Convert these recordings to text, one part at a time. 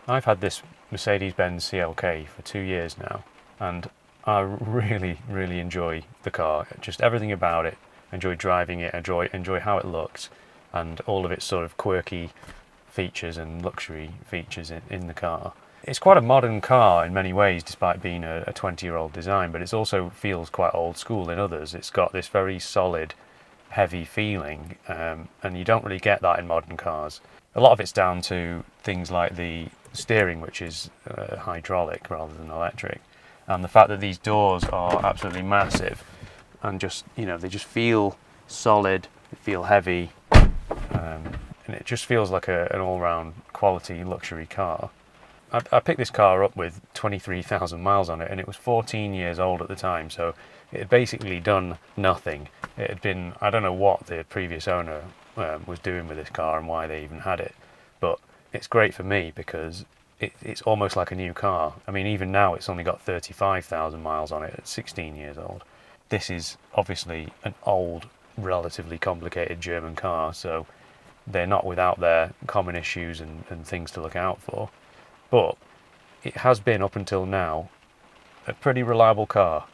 I've had this Mercedes-Benz CLK for 2 years now, and I really enjoy the car. Just everything about it. Enjoy driving it. Enjoy how it looks, and all of its sort of quirky features and luxury features in the car. It's quite a modern car in many ways, despite being a 20-year-old design, but it also feels quite old school in others. It's got this very solid, heavy feeling, and you don't really get that in modern cars. A lot of it's down to things like the steering, which is hydraulic rather than electric, and the fact that these doors are absolutely massive, and just, you know, they just feel solid, they feel heavy, and it just feels like an all-round quality luxury car. I picked this car up with 23,000 miles on it, and it was 14 years old at the time, so it had basically done nothing. It had been, I don't know what the previous owner was doing with this car and why they even had it, but it's great for me because it's almost like a new car. I mean, even now it's only got 35,000 miles on it at 16 years old. This is obviously an old, relatively complicated German car, so they're not without their common issues and things to look out for. But it has been, up until now, a pretty reliable car.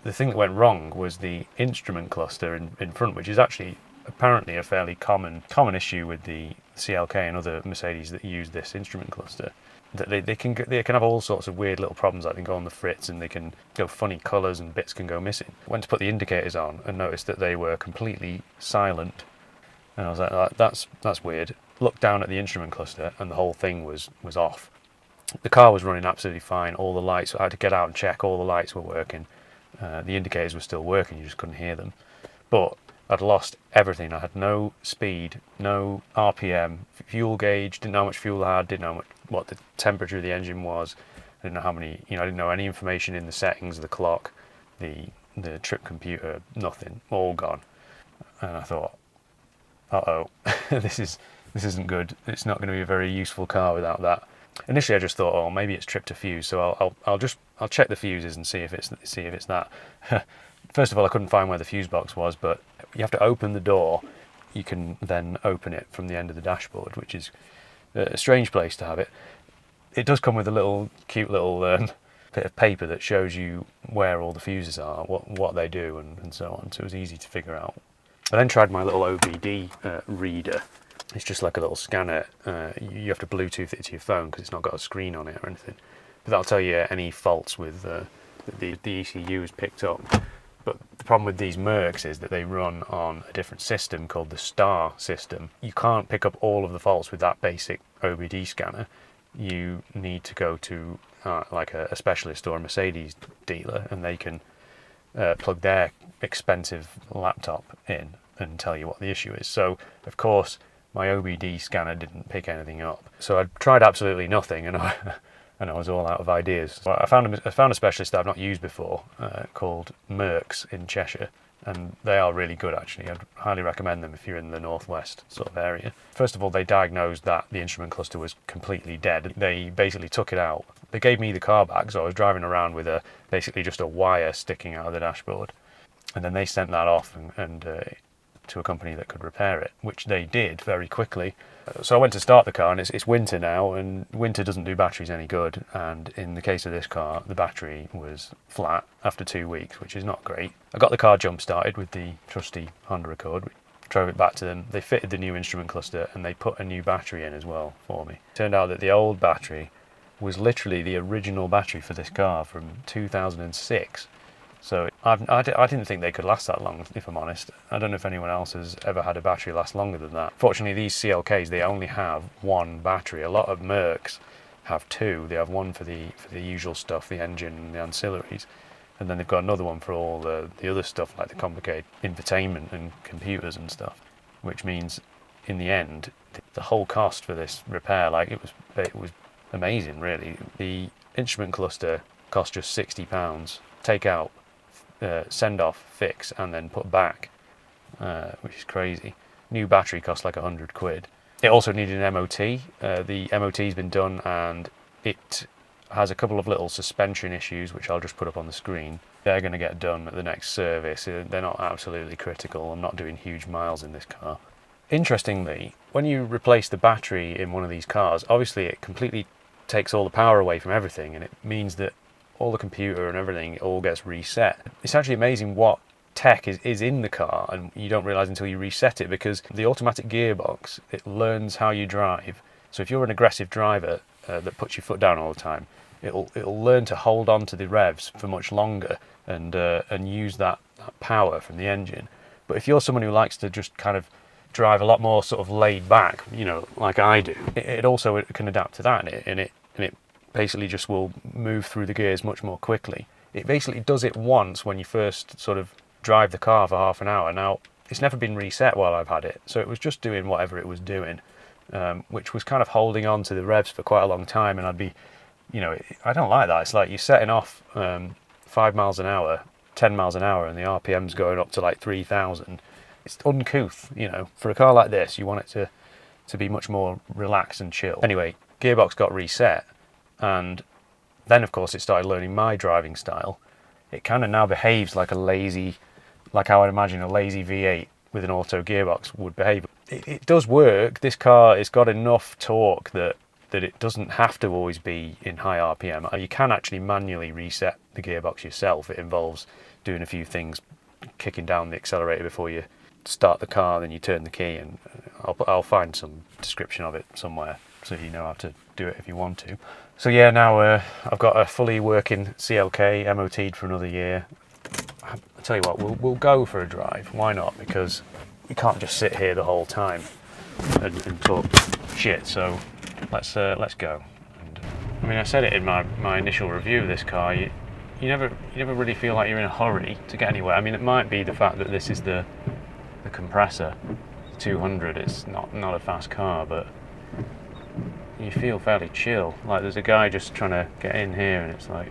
The thing that went wrong was the instrument cluster in front, which is actually apparently a fairly common issue with the CLK and other Mercedes that use this instrument cluster. That they can have all sorts of weird little problems, like they can go on the fritz and they can go funny colours and bits can go missing. I went to put the indicators on and noticed that they were completely silent, and I was like, that's weird. Looked down at the instrument cluster and the whole thing was off. The car was running absolutely fine. All the lights, I had to get out and check, all the lights were working. The indicators were still working, you just couldn't hear them. But I'd lost everything. I had no speed, no RPM, fuel gauge, didn't know how much fuel I had, didn't know what the temperature of the engine was, I didn't know how many, I didn't know any information in the settings, the clock, the trip computer, nothing, all gone. And I thought, uh-oh, this isn't good. It's not going to be a very useful car without that. Initially, I just thought, oh, maybe it's tripped a fuse, so I'll check the fuses and see if it's that. First of all, I couldn't find where the fuse box was, but you have to open the door. You can then open it from the end of the dashboard, which is a strange place to have it. It does come with a cute little bit of paper that shows you where all the fuses are, what they do, and so on. So it was easy to figure out. I then tried my little OBD reader. It's just like a little scanner. You have to Bluetooth it to your phone because it's not got a screen on it or anything. But that'll tell you any faults with that the ECU has picked up. But the problem with these Mercs is that they run on a different system called the STAR system. You can't pick up all of the faults with that basic OBD scanner. You need to go to like a specialist or a Mercedes dealer, and they can plug their expensive laptop in and tell you what the issue is. So, of course, my OBD scanner didn't pick anything up. So I tried absolutely nothing, and I was all out of ideas. Well, I found a specialist that I've not used before called Mercs in Cheshire, and they are really good actually. I'd highly recommend them if you're in the northwest sort of area. First of all, they diagnosed that the instrument cluster was completely dead. They basically took it out. They gave me the car back, so I was driving around with basically just a wire sticking out of the dashboard, and then they sent that off and to a company that could repair it, which they did very quickly. So I went to start the car, and it's winter now, and winter doesn't do batteries any good, and in the case of this car, the battery was flat after 2 weeks, which is not great. I got the car jump started with the trusty Honda Accord, drove it back to them. They fitted the new instrument cluster and they put a new battery in as well for me. Turned out that the old battery was literally the original battery for this car from 2006. So I didn't think they could last that long, if I'm honest. I don't know if anyone else has ever had a battery last longer than that. Fortunately, these CLKs, they only have one battery. A lot of Mercs have two. They have one for the usual stuff, the engine and the ancillaries, and then they've got another one for all the other stuff, like the complicated infotainment and computers and stuff, which means in the end, the whole cost for this repair, like it was amazing, really. The instrument cluster cost just £60. Take out, send off, fix, and then put back, which is crazy. New battery costs like £100. It also needed an MOT. The MOT's been done, and it has a couple of little suspension issues, which I'll just put up on the screen. They're going to get done at the next service. They're not absolutely critical. I'm not doing huge miles in this car. Interestingly, when you replace the battery in one of these cars, obviously it completely takes all the power away from everything, and it means that all the computer and everything all gets reset. It's actually amazing what tech is in the car, and you don't realise until you reset it, because the automatic gearbox, it learns how you drive. So if you're an aggressive driver that puts your foot down all the time, it'll learn to hold on to the revs for much longer and use that power from the engine. But if you're someone who likes to just kind of drive a lot more sort of laid back, you know, like I do, it also can adapt to that, and it basically just will move through the gears much more quickly. It basically does it once when you first sort of drive the car for half an hour. Now, it's never been reset while I've had it, so it was just doing whatever it was doing, which was kind of holding on to the revs for quite a long time, and I'd be, you know, I don't like that. It's like you're setting off 5 miles an hour, 10 miles an hour, and the RPM's going up to like 3,000. It's uncouth, you know. For a car like this, you want it to be much more relaxed and chill. Anyway, gearbox got reset, and then of course it started learning my driving style. It kind of now behaves like like how I'd imagine a lazy V8 with an auto gearbox would behave. It does work. This car has got enough torque that it doesn't have to always be in high RPM. You can actually manually reset the gearbox yourself. It involves doing a few things, kicking down the accelerator before you start the car, then you turn the key, and I'll find some description of it somewhere so you know how to do it if you want to. So yeah, now I've got a fully working CLK, MOT'd for another year. I'll tell you what, we'll go for a drive. Why not? Because you can't just sit here the whole time and talk shit. So let's go. And, I mean, I said it in my initial review of this car. You never really feel like you're in a hurry to get anywhere. I mean, it might be the fact that this is the Kompressor 200. It's not a fast car, but you feel fairly chill. Like there's a guy just trying to get in here, and it's like,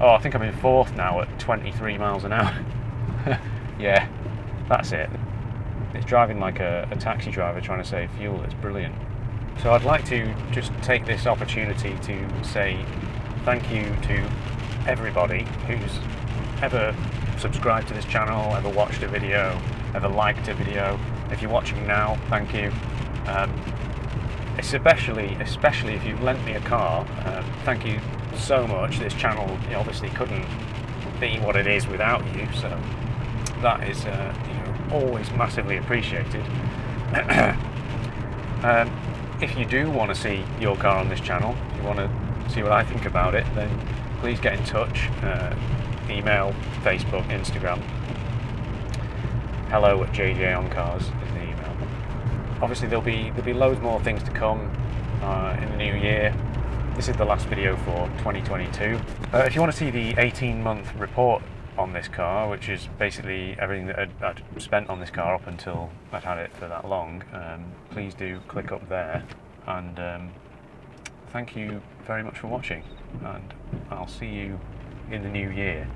oh, I think I'm in fourth now at 23 miles an hour. Yeah, that's it. It's driving like a taxi driver trying to save fuel. It's brilliant. So I'd like to just take this opportunity to say thank you to everybody who's ever subscribed to this channel, ever watched a video, ever liked a video. If you're watching now, thank you. Especially if you've lent me a car, thank you so much. This channel obviously couldn't be what it is without you, so that is always massively appreciated. If you do want to see your car on this channel, if you want to see what I think about it, then please get in touch. Email, Facebook, Instagram. hello@jjoncars is the email. Obviously there'll be loads more things to come in the new year. This is the last video for 2022. If you want to see the 18-month report on this car, which is basically everything that I'd spent on this car up until I'd had it for that long, please do click up there. And thank you very much for watching, and I'll see you in the new year.